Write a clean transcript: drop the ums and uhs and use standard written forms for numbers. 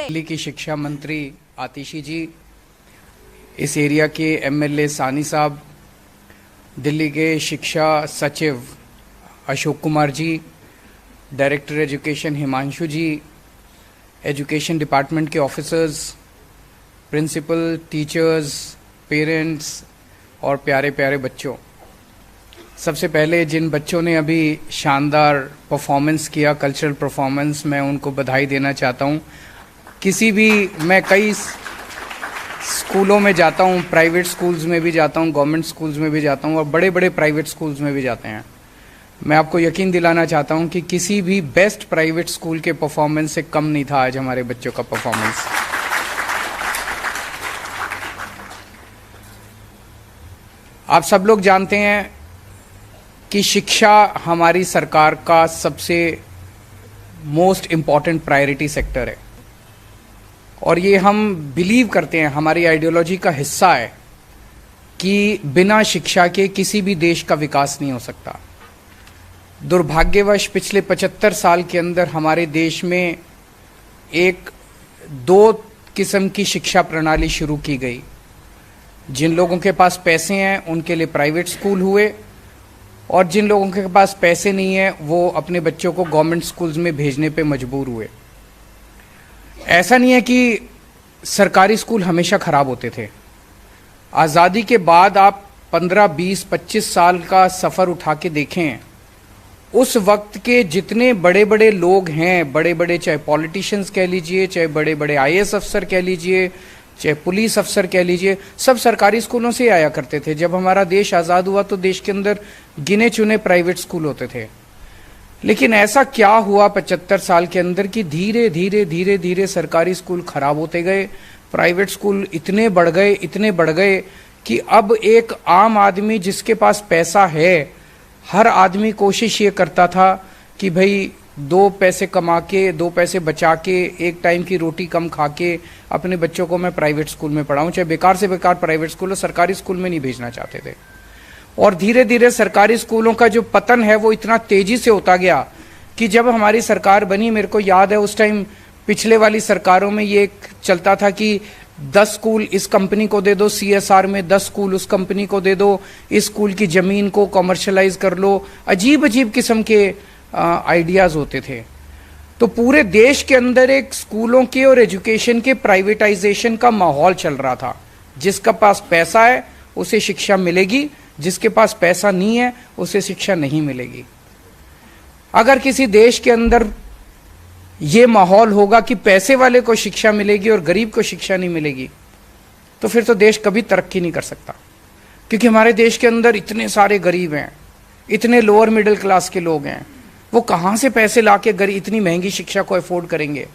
दिल्ली की शिक्षा मंत्री आतिशी जी, इस एरिया के एमएलए सानी साहब, दिल्ली के शिक्षा सचिव अशोक कुमार जी, डायरेक्टर एजुकेशन हिमांशु जी, एजुकेशन डिपार्टमेंट के ऑफिसर्स, प्रिंसिपल, टीचर्स, पेरेंट्स और प्यारे प्यारे बच्चों, सबसे पहले जिन बच्चों ने अभी शानदार परफॉर्मेंस किया, कल्चरल परफॉर्मेंस, मैं उनको बधाई देना चाहता हूँ। मैं कई स्कूलों में जाता हूँ, प्राइवेट स्कूल्स में भी जाता हूँ, गवर्नमेंट स्कूल्स में भी जाता हूँ और बड़े बड़े प्राइवेट स्कूल्स में भी जाते हैं। मैं आपको यकीन दिलाना चाहता हूँ कि किसी भी बेस्ट प्राइवेट स्कूल के परफॉर्मेंस से कम नहीं था आज हमारे बच्चों का परफॉर्मेंस। आप सब लोग जानते हैं कि शिक्षा हमारी सरकार का सबसे मोस्ट इम्पॉर्टेंट प्रायोरिटी सेक्टर है और ये हम बिलीव करते हैं, हमारी आइडियोलॉजी का हिस्सा है कि बिना शिक्षा के किसी भी देश का विकास नहीं हो सकता। दुर्भाग्यवश पिछले 75 साल के अंदर हमारे देश में दो किस्म की शिक्षा प्रणाली शुरू की गई। जिन लोगों के पास पैसे हैं उनके लिए प्राइवेट स्कूल हुए और जिन लोगों के पास पैसे नहीं है वो अपने बच्चों को गवर्नमेंट स्कूल्स में भेजने पे मजबूर हुए। ऐसा नहीं है कि सरकारी स्कूल हमेशा खराब होते थे। आज़ादी के बाद आप 15, 20, 25 साल का सफ़र उठा के देखें, उस वक्त के जितने बड़े बड़े लोग हैं, बड़े बड़े चाहे पॉलिटिशियंस कह लीजिए, चाहे बड़े बड़े आईएएस अफसर कह लीजिए, चाहे पुलिस अफसर कह लीजिए, सब सरकारी स्कूलों से आया करते थे। जब हमारा देश आज़ाद हुआ तो देश के अंदर गिने चुने प्राइवेट स्कूल होते थे। लेकिन ऐसा क्या हुआ 75 साल के अंदर कि धीरे धीरे धीरे धीरे सरकारी स्कूल खराब होते गए, प्राइवेट स्कूल इतने बढ़ गए कि अब एक आम आदमी जिसके पास पैसा है, हर आदमी कोशिश ये करता था कि भाई 2 पैसे कमा के, 2 पैसे बचा के, एक टाइम की रोटी कम खा के अपने बच्चों को मैं प्राइवेट स्कूल में पढ़ाऊं, चाहे बेकार से बेकार प्राइवेट स्कूल हो, सरकारी स्कूल में नहीं भेजना चाहते थे। और धीरे धीरे सरकारी स्कूलों का जो पतन है वो इतना तेजी से होता गया कि जब हमारी सरकार बनी, मेरे को याद है उस टाइम पिछले वाली सरकारों में ये चलता था कि 10 स्कूल इस कंपनी को दे दो, सीएसआर में 10 स्कूल उस कंपनी को दे दो, इस स्कूल की जमीन को कमर्शलाइज कर लो। अजीब अजीब किस्म के आइडियाज होते थे। तो पूरे देश के अंदर एक स्कूलों के और एजुकेशन के प्राइवेटाइजेशन का माहौल चल रहा था। जिसका पास पैसा है उसे शिक्षा मिलेगी, जिसके पास पैसा नहीं है उसे शिक्षा नहीं मिलेगी। अगर किसी देश के अंदर ये माहौल होगा कि पैसे वाले को शिक्षा मिलेगी और गरीब को शिक्षा नहीं मिलेगी, तो फिर तो देश कभी तरक्की नहीं कर सकता। क्योंकि हमारे देश के अंदर इतने सारे गरीब हैं, इतने लोअर मिडिल क्लास के लोग हैं, वो कहाँ से पैसे लाके इतनी महंगी शिक्षा को अफोर्ड करेंगे।